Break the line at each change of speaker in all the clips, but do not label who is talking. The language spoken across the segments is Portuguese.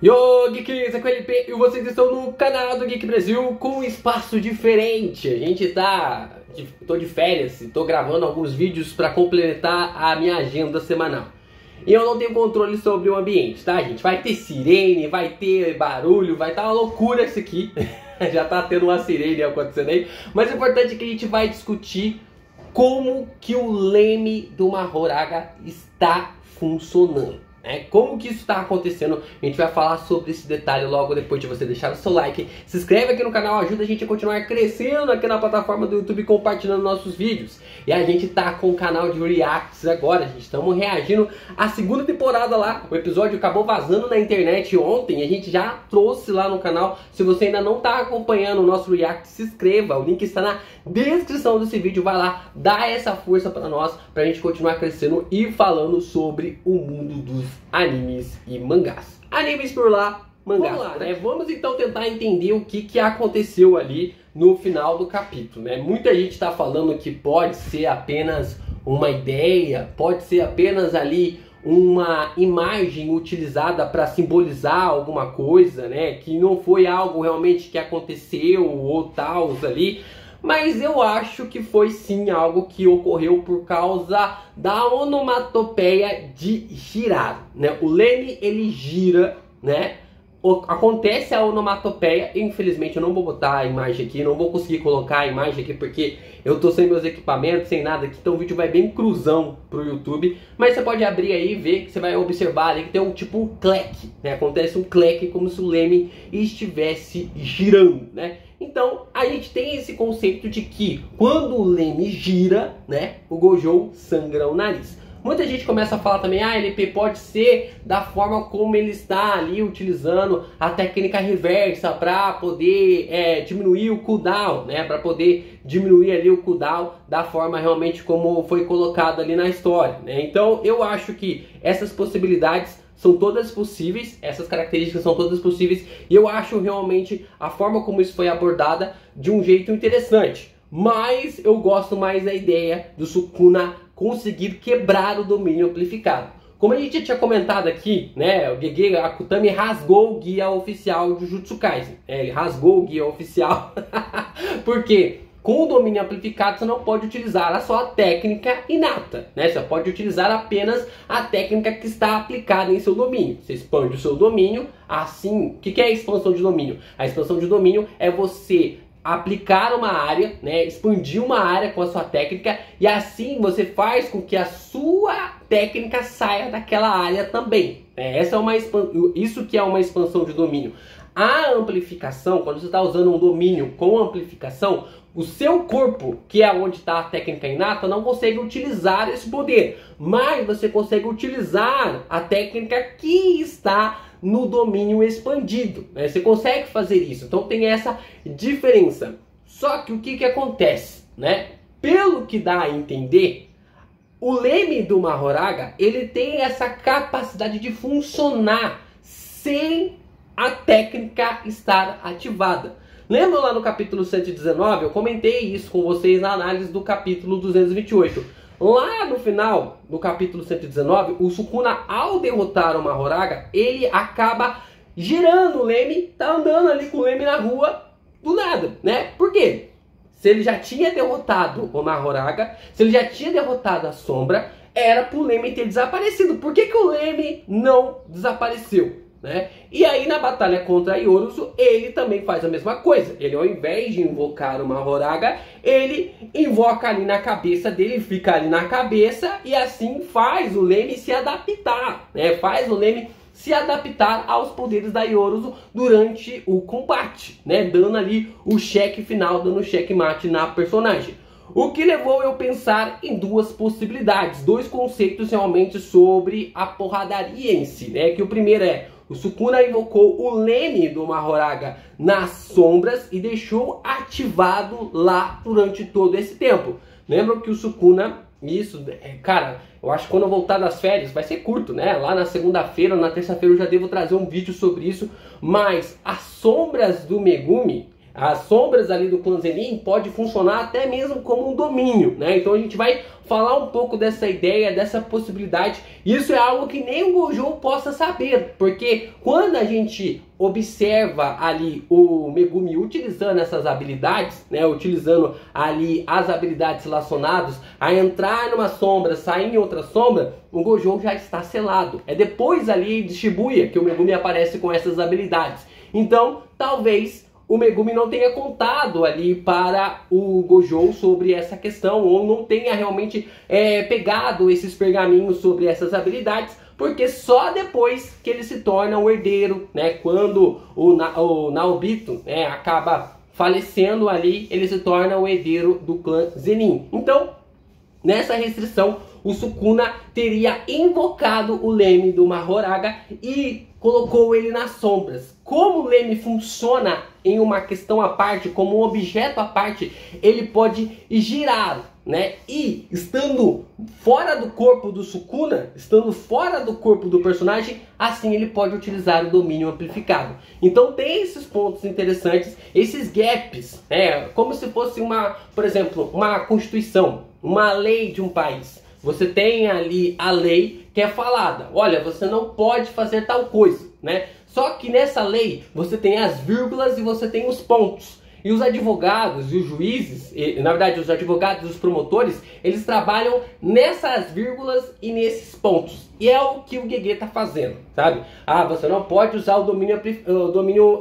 Yo, Geeks, aqui é o LP e vocês estão no canal do Geek Brasil com um espaço diferente. A gente tô de férias e tô gravando alguns vídeos para complementar a minha agenda semanal. E eu não tenho controle sobre o ambiente, tá, gente? Vai ter sirene, vai ter barulho, vai estar uma loucura isso aqui. Já tá tendo uma sirene acontecendo aí. Mas o importante é que a gente vai discutir como que o leme do Mahoraga está funcionando. Como que isso está acontecendo? A gente vai falar sobre esse detalhe logo depois de você deixar o seu like. Se inscreve aqui no canal, ajuda a gente a continuar crescendo aqui na plataforma do YouTube, compartilhando nossos vídeos. E a gente tá com o canal de Reacts agora, gente. Estamos reagindo à segunda temporada lá. O episódio acabou vazando na internet ontem e a gente já trouxe lá no canal. Se você ainda não está acompanhando o nosso React, se inscreva. O link está na descrição desse vídeo. Vai lá, dá essa força para nós, pra gente continuar crescendo e falando sobre o mundo dos animes e mangás. Animes por lá, mangás. Vamos lá, né? Vamos então tentar entender o que aconteceu ali no final do capítulo, né? Muita gente está falando que pode ser apenas uma ideia, pode ser apenas ali uma imagem utilizada para simbolizar alguma coisa, né? Que não foi algo realmente que aconteceu ou tal ali. Mas eu acho que foi sim algo que ocorreu por causa da onomatopeia de girar, né? O leme, ele gira, né? Acontece a onomatopeia. Infelizmente eu não vou botar a imagem aqui, não vou conseguir colocar a imagem aqui porque eu tô sem meus equipamentos, sem nada aqui, então o vídeo vai bem cruzão pro YouTube. Mas você pode abrir aí e ver que você vai observar ali que tem um tipo um cleque, né? Acontece um cleque como se o leme estivesse girando, né? Então a gente tem esse conceito de que quando o leme gira, né, o Gojo sangra o nariz. Muita gente começa a falar também, LP, pode ser da forma como ele está ali utilizando a técnica reversa para poder diminuir o cooldown, né? Para poder diminuir ali o cooldown da forma realmente como foi colocado ali na história, né? Então eu acho que essas possibilidades são todas possíveis, essas características são todas possíveis, e eu acho realmente a forma como isso foi abordada de um jeito interessante. Mas eu gosto mais da ideia do Sukuna conseguir quebrar o domínio amplificado. Como a gente já tinha comentado aqui, né, o Gege Akutami rasgou o guia oficial de Jujutsu Kaisen. Ele rasgou o guia oficial. Por quê? Com o domínio amplificado você não pode utilizar a sua técnica inata, né? Você pode utilizar apenas a técnica que está aplicada em seu domínio. Você expande o seu domínio, assim... O que é a expansão de domínio? A expansão de domínio é você aplicar uma área, né? Expandir uma área com a sua técnica e assim você faz com que a sua técnica saia daquela área também. Essa é isso que é uma expansão de domínio. A amplificação, quando você está usando um domínio com amplificação, o seu corpo, que é onde está a técnica inata, não consegue utilizar esse poder. Mas você consegue utilizar a técnica que está no domínio expandido, né? Você consegue fazer isso. Então tem essa diferença. Só que o que acontece, né? Pelo que dá a entender, o leme do Mahoraga, ele tem essa capacidade de funcionar sem a técnica estar ativada. Lembra lá no capítulo 119? Eu comentei isso com vocês na análise do capítulo 228. Lá no final do capítulo 119, o Sukuna, ao derrotar o Mahoraga, ele acaba girando o leme, tá andando ali com o leme na rua do nada, né? Por quê? Se ele já tinha derrotado o Mahoraga, se ele já tinha derrotado a sombra, era pro leme ter desaparecido. Por que o leme não desapareceu? Né? E aí na batalha contra Yoruzu, ele também faz a mesma coisa. Ele, ao invés de invocar o Mahoraga, ele invoca ali na cabeça dele, fica ali na cabeça e assim faz o leme se adaptar, né? Faz o leme se adaptar aos poderes da Yoruzu durante o combate, né? Dando ali o cheque final, dando o checkmate na personagem. O que levou eu a pensar em duas possibilidades, dois conceitos realmente sobre a porradaria em si, né? Que o primeiro é: o Sukuna invocou o leme do Mahoraga nas sombras e deixou ativado lá durante todo esse tempo. Lembram que o Sukuna, cara, eu acho que quando eu voltar das férias, vai ser curto, né? Lá na segunda-feira, na terça-feira eu já devo trazer um vídeo sobre isso. Mas as sombras do Megumi, as sombras ali do clã Zenin pode funcionar até mesmo como um domínio, né? Então a gente vai falar um pouco dessa ideia, dessa possibilidade. Isso é algo que nem o Gojo possa saber, porque quando a gente observa ali o Megumi utilizando essas habilidades, né, utilizando ali as habilidades relacionadas a entrar numa sombra, sair em outra sombra, o Gojo já está selado. É depois ali de Shibuya que o Megumi aparece com essas habilidades. Então, talvez o Megumi não tenha contado ali para o Gojo sobre essa questão, ou não tenha realmente pegado esses pergaminhos sobre essas habilidades, porque só depois que ele se torna o herdeiro, né, quando o Naobito, né, acaba falecendo ali, ele se torna o herdeiro do clã Zenin. Então, nessa restrição, o Sukuna teria invocado o leme do Mahoraga e colocou ele nas sombras. Como o leme funciona em uma questão à parte, como um objeto à parte, ele pode girar, né? E estando fora do corpo do Sukuna, estando fora do corpo do personagem, assim ele pode utilizar o domínio amplificado. Então tem esses pontos interessantes, esses gaps, como se fosse por exemplo, uma constituição, uma lei de um país. Você tem ali a lei que é falada, olha, você não pode fazer tal coisa, né? Só que nessa lei você tem as vírgulas e você tem os pontos. E os advogados e os juízes, na verdade os advogados e os promotores, eles trabalham nessas vírgulas e nesses pontos. E é o que o Gege está fazendo, sabe? Ah, você não pode usar o domínio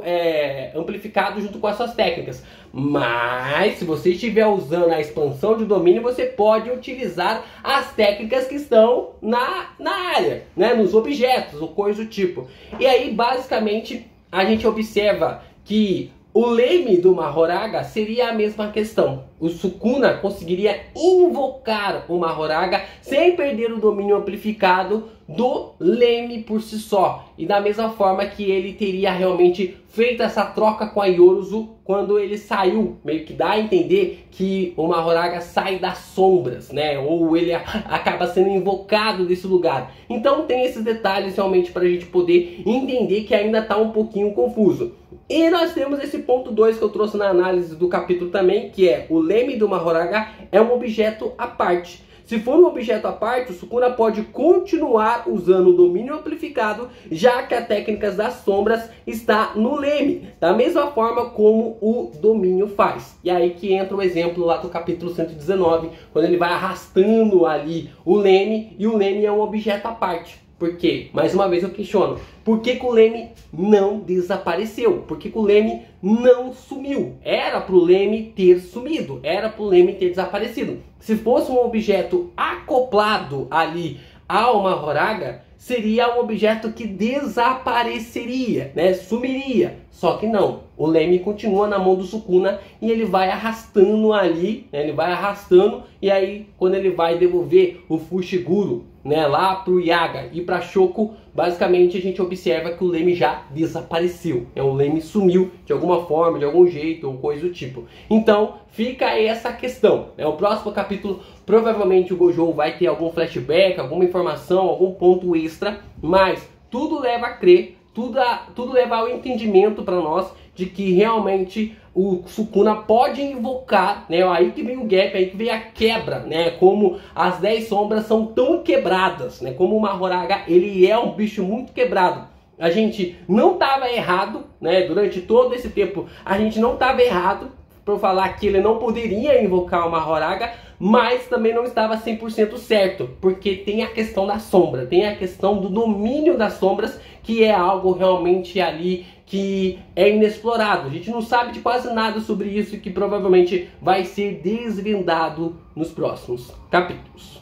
amplificado junto com as suas técnicas. Mas se você estiver usando a expansão de domínio, você pode utilizar as técnicas que estão na área, né? Nos objetos ou coisa do tipo. E aí, basicamente, a gente observa que o leme do Mahoraga seria a mesma questão. O Sukuna conseguiria invocar o Mahoraga sem perder o domínio amplificado do leme por si só. E da mesma forma que ele teria realmente feito essa troca com a Yoruzu quando ele saiu. Meio que dá a entender que o Mahoraga sai das sombras, né? Ou ele acaba sendo invocado desse lugar. Então tem esses detalhes realmente para a gente poder entender que ainda está um pouquinho confuso. E nós temos esse ponto 2 que eu trouxe na análise do capítulo também, que é o leme do Mahoraga é um objeto à parte. Se for um objeto à parte, o Sukuna pode continuar usando o domínio amplificado, já que a técnica das sombras está no leme, da mesma forma como o domínio faz. E aí que entra o exemplo lá do capítulo 119, quando ele vai arrastando ali o leme, e o leme é um objeto à parte. Por quê? Mais uma vez eu questiono. Por que o leme não desapareceu? Por que o leme não sumiu? Era para o leme ter sumido. Era para o leme ter desaparecido. Se fosse um objeto acoplado ali ao Mahoraga, seria um objeto que desapareceria, né? Sumiria. Só que não. O leme continua na mão do Sukuna e ele vai arrastando ali, né? Ele vai arrastando, e aí quando ele vai devolver o Fushiguro, né, lá pro Yaga e pra Shoko, basicamente a gente observa que o leme já desapareceu. O leme sumiu de alguma forma, de algum jeito ou coisa do tipo. Então fica aí essa questão, né? O próximo capítulo provavelmente o Gojo vai ter algum flashback, alguma informação, algum ponto extra, mas tudo leva a crer, tudo leva ao entendimento para nós de que realmente o Sukuna pode invocar, né? Aí que vem o gap, aí que vem a quebra, né? Como as 10 sombras são tão quebradas, né? Como o Mahoraga, ele é um bicho muito quebrado. A gente não estava errado, né? Durante todo esse tempo, a gente não estava errado por falar que ele não poderia invocar o Mahoraga, mas também não estava 100% certo, porque tem a questão da sombra, tem a questão do domínio das sombras, que é algo realmente ali que é inexplorado. A gente não sabe de quase nada sobre isso, e que provavelmente vai ser desvendado nos próximos capítulos.